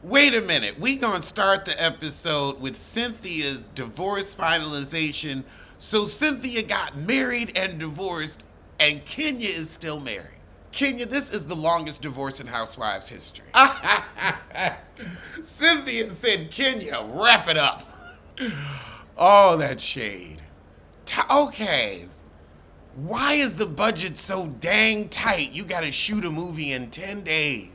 Wait a minute. We gonna start the episode with Cynthia's divorce finalization. So Cynthia got married and divorced, and Kenya is still married. Kenya, this is the longest divorce in Housewives history. Cynthia said, Kenya, wrap it up. Oh, that shade. Okay. Why is the budget so dang tight? You gotta shoot a movie in 10 days.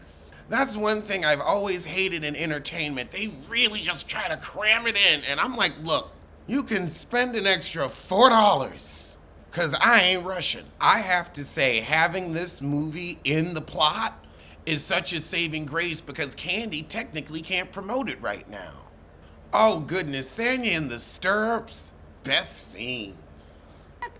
That's one thing I've always hated in entertainment. They really just try to cram it in. And I'm like, look, you can spend an extra $4. Cause I ain't rushing. I have to say, having this movie in the plot is such a saving grace because Candy technically can't promote it right now. Oh goodness, Sanya in the stirrups, best fiends.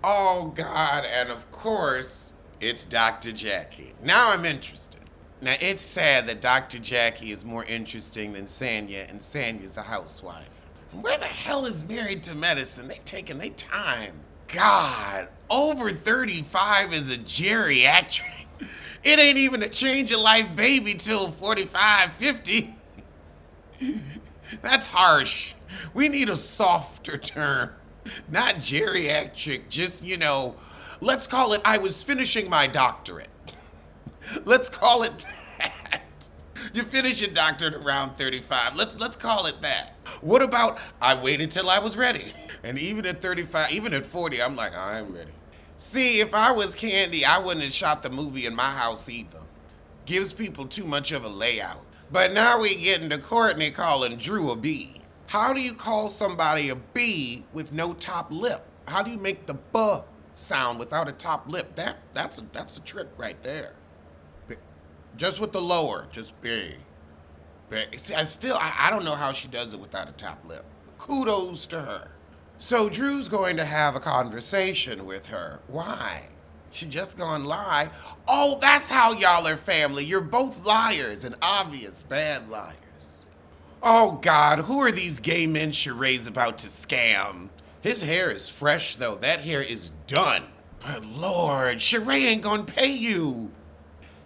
Oh God, and of course, it's Dr. Jackie. Now I'm interested. Now it's sad that Dr. Jackie is more interesting than Sanya, and Sanya's a housewife. And where the hell is Married to Medicine? They taking their time. God, over 35 is a geriatric. It ain't even a change of life baby till 45, 50. That's harsh. We need a softer term. Not geriatric, just, let's call it I was finishing my doctorate. Let's call it that. You finish your doctorate around 35. Let's call it that. What about I waited till I was ready? And even at 35, even at 40, I'm like, I'm ready. See, if I was Candy, I wouldn't have shot the movie in my house either. Gives people too much of a layout. But now we get into Courtney calling Drew a B. How do you call somebody a B with no top lip? How do you make the buh sound without a top lip? That's a trick right there. Just with the lower, just B. See, I don't know how she does it without a top lip. Kudos to her. So Drew's going to have a conversation with her. Why? She just gonna lie. Oh, that's how y'all are family. You're both liars and obvious bad liars. Oh God, who are these gay men Sheree's about to scam? His hair is fresh though. That hair is done. But Lord, Sheree ain't gonna pay you.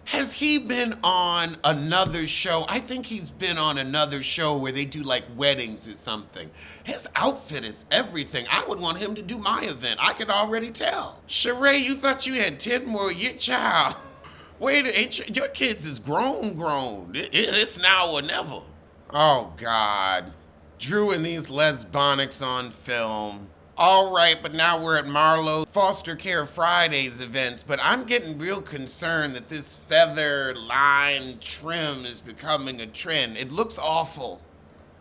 Has he been on another show? I think he's been on another show where they do like weddings or something. His outfit is everything. I would want him to do my event. I could already tell. Sheree, you thought you had 10 more years, child. Wait, your kids is grown. It's now or never. Oh God. Drew and these lesbonics on film. All right, but now we're at Marlo Foster Care Fridays events, but I'm getting real concerned that this feather line trim is becoming a trend. It looks awful.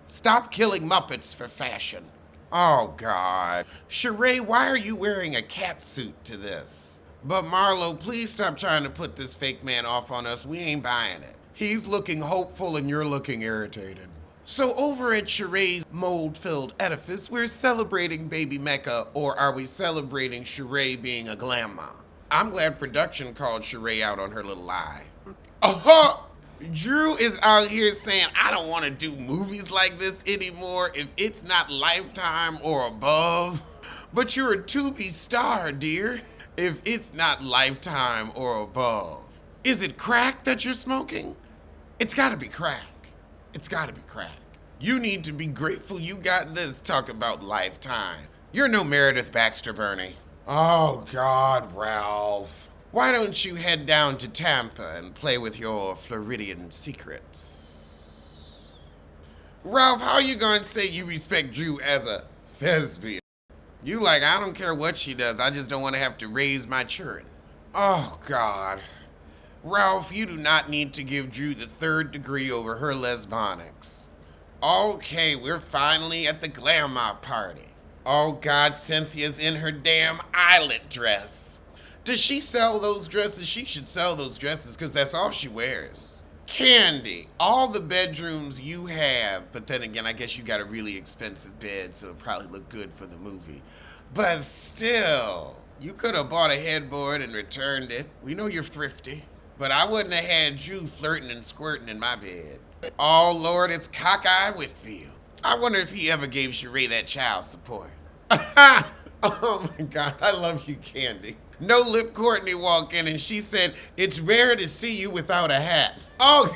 Stop killing Muppets for fashion. Oh, God. Sheree, why are you wearing a cat suit to this? But Marlo, please stop trying to put this fake man off on us. We ain't buying it. He's looking hopeful and you're looking irritated. So over at Sheree's mold-filled edifice, we're celebrating Baby Mecca, or are we celebrating Sheree being a grandma? I'm glad production called Sheree out on her little lie. Drew is out here saying, I don't want to do movies like this anymore if it's not Lifetime or above. But you're a Tubi star, dear, if it's not Lifetime or above. Is it crack that you're smoking? It's gotta be crack. It's gotta be crack. You need to be grateful you got this talk about Lifetime. You're no Meredith Baxter, Bernie. Oh, God, Ralph. Why don't you head down to Tampa and play with your Floridian secrets? Ralph, how you gonna say you respect Drew as a thespian? You like, I don't care what she does, I just don't want to have to raise my children. Oh, God. Ralph, you do not need to give Drew the 3rd degree over her lesbonics. Okay, we're finally at the glamour party. Oh God, Cynthia's in her damn eyelet dress. Does she sell those dresses? She should sell those dresses because that's all she wears. Candy, all the bedrooms you have, but then again, I guess you got a really expensive bed, so it probably look good for the movie. But still, you could have bought a headboard and returned it. We know you're thrifty. But I wouldn't have had Drew flirting and squirting in my bed. Oh, Lord, it's Cockeye Whitfield. I wonder if he ever gave Sheree that child support. Oh, my God. I love you, Candy. No Lip Courtney walked in and she said, it's rare to see you without a hat. Oh,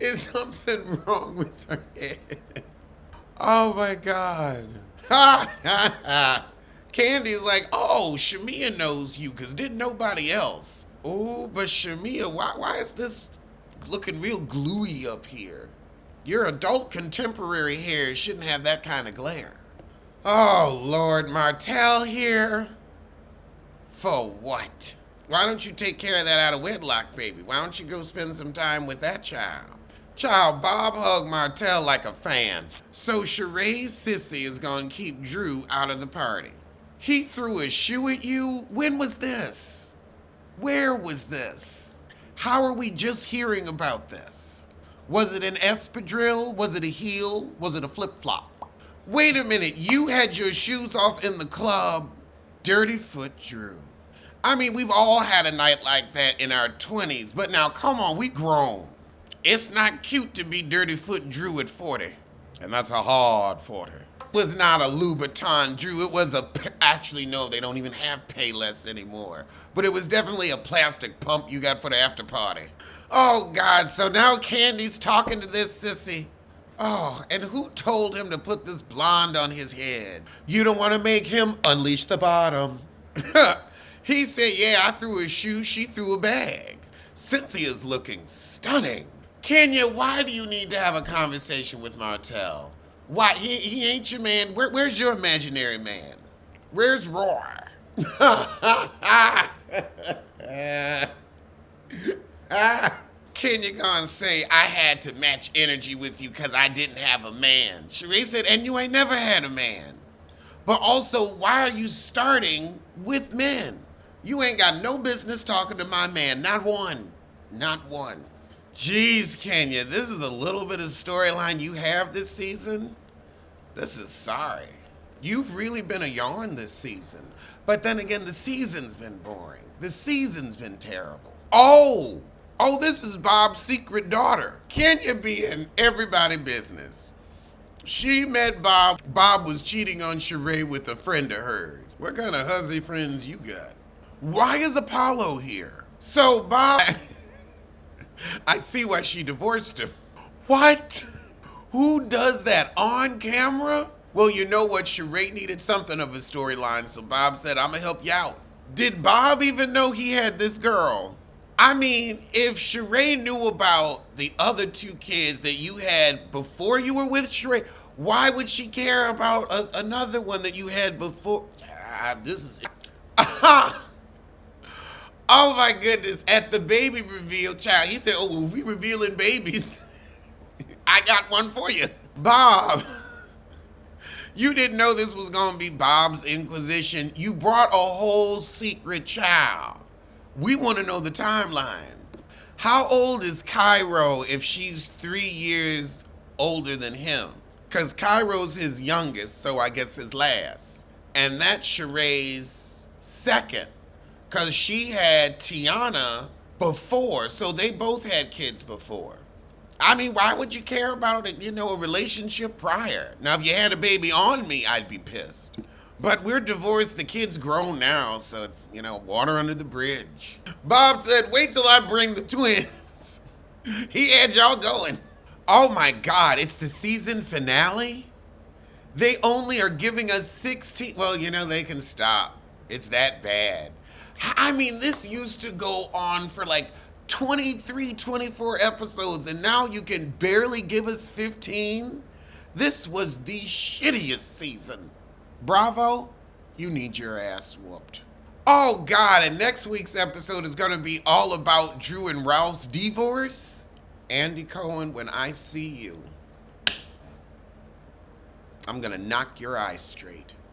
Is something wrong with her head? Oh my God. Candy's like, oh, Shamia knows you because didn't nobody else. Oh, but Shamia, why is this looking real gluey up here? Your adult contemporary hair shouldn't have that kind of glare. Oh, Lord, Martell here? For what? Why don't you take care of that out of wedlock, baby? Why don't you go spend some time with that child? Child, Bob hugged Martell like a fan. So Sheree's sissy is gonna keep Drew out of the party. He threw a shoe at you? When was this? Where was this? How are we just hearing about this? Was it an espadrille? Was it a heel? Was it a flip-flop? Wait a minute, you had your shoes off in the club? Dirty Foot Drew. I mean, we've all had a night like that in our 20s, but now come on, we grown. It's not cute to be Dirty Foot Drew at 40. And that's a hard 40. It was not a Louboutin Drew, it was actually no, they don't even have Payless anymore. But it was definitely a plastic pump you got for the after party. Oh God, so now Candy's talking to this sissy. Oh, and who told him to put this blonde on his head? You don't want to make him unleash the bottom. He said, yeah, I threw a shoe, she threw a bag. Cynthia's looking stunning. Kenya, why do you need to have a conversation with Martell? Why, he ain't your man. Where's your imaginary man? Where's Roy? Kenya gonna say, I had to match energy with you because I didn't have a man. Sheree said, and you ain't never had a man. But also, why are you starting with men? You ain't got no business talking to my man. Not one. Not one. Jeez, Kenya, this is a little bit of storyline you have this season. This is sorry. You've really been a yarn this season. But then again, the season's been boring. The season's been terrible. Oh, this is Bob's secret daughter. Kenya be in everybody's business. She met Bob. Bob was cheating on Sheree with a friend of hers. What kind of huzzy friends you got? Why is Apollo here? So Bob... I see why she divorced him. What? Who does that on camera? Well, you know what? Sheree needed something of a storyline, so Bob said, I'm gonna help you out. Did Bob even know he had this girl? I mean, if Sheree knew about the other two kids that you had before you were with Sheree, why would she care about another one that you had before? This is... Oh my goodness, at the baby reveal, child, he said, oh, we revealing babies. I got one for you. Bob, you didn't know this was gonna be Bob's Inquisition. You brought a whole secret child. We wanna know the timeline. How old is Cairo if she's 3 years older than him? Cause Cairo's his youngest, so I guess his last. And that's Sheree's second. Because she had Tiana before, so they both had kids before. I mean, why would you care about it, a relationship prior? Now, if you had a baby on me, I'd be pissed. But we're divorced, the kid's grown now, so it's, water under the bridge. Bob said, wait till I bring the twins. He had y'all going. Oh my God, it's the season finale? They only are giving us 16, well, they can stop. It's that bad. I mean, this used to go on for like 23, 24 episodes, and now you can barely give us 15? This was the shittiest season. Bravo, you need your ass whooped. Oh God, and next week's episode is gonna be all about Drew and Ralph's divorce. Andy Cohen, when I see you, I'm gonna knock your eyes straight.